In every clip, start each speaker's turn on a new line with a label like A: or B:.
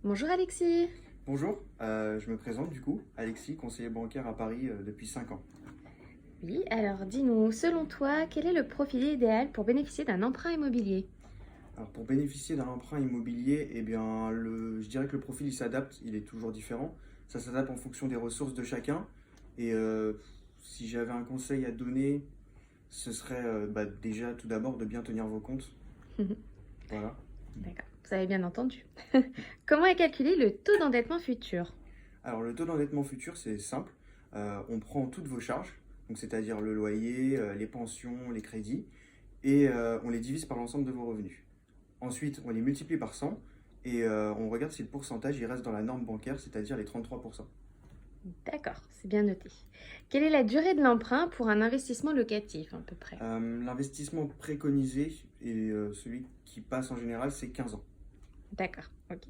A: Bonjour Alexis.
B: Bonjour, je me présente du coup, Alexis, conseiller bancaire à Paris depuis 5 ans.
A: Oui, alors dis-nous, selon toi, quel est le profil idéal pour bénéficier d'un emprunt immobilier?
B: Alors pour bénéficier d'un emprunt immobilier, eh bien, je dirais que le profil il s'adapte, il est toujours différent. Ça s'adapte en fonction des ressources de chacun. Et si j'avais un conseil à donner, ce serait déjà tout d'abord de bien tenir vos comptes. Voilà.
A: D'accord, vous avez bien entendu. Comment est calculé le taux d'endettement futur?
B: Alors le taux d'endettement futur, c'est simple. On prend toutes vos charges, donc c'est-à-dire le loyer, les pensions, les crédits, et on les divise par l'ensemble de vos revenus. Ensuite, on les multiplie par 100 et on regarde si le pourcentage il reste dans la norme bancaire, c'est-à-dire les 33%.
A: D'accord, c'est bien noté. Quelle est la durée de l'emprunt pour un investissement locatif à peu près?
B: L'investissement préconisé et celui qui passe en général, c'est 15 ans.
A: D'accord, ok.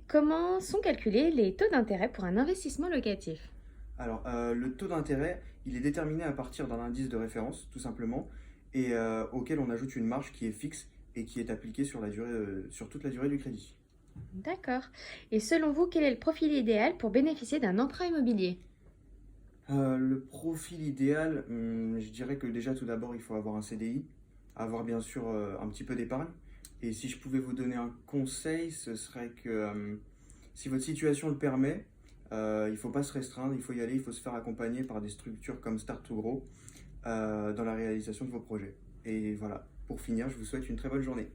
A: Comment sont calculés les taux d'intérêt pour un investissement locatif?
B: Alors, le taux d'intérêt, il est déterminé à partir d'un indice de référence, tout simplement, et auquel on ajoute une marge qui est fixe et qui est appliquée sur sur toute la durée du crédit.
A: D'accord. Et selon vous, quel est le profil idéal pour bénéficier d'un emprunt immobilier?
B: Le profil idéal, je dirais que déjà tout d'abord il faut avoir un CDI, avoir bien sûr un petit peu d'épargne. Et si je pouvais vous donner un conseil, ce serait que si votre situation le permet, il ne faut pas se restreindre, il faut y aller, il faut se faire accompagner par des structures comme Start to Grow dans la réalisation de vos projets. Et voilà, pour finir, je vous souhaite une très bonne journée.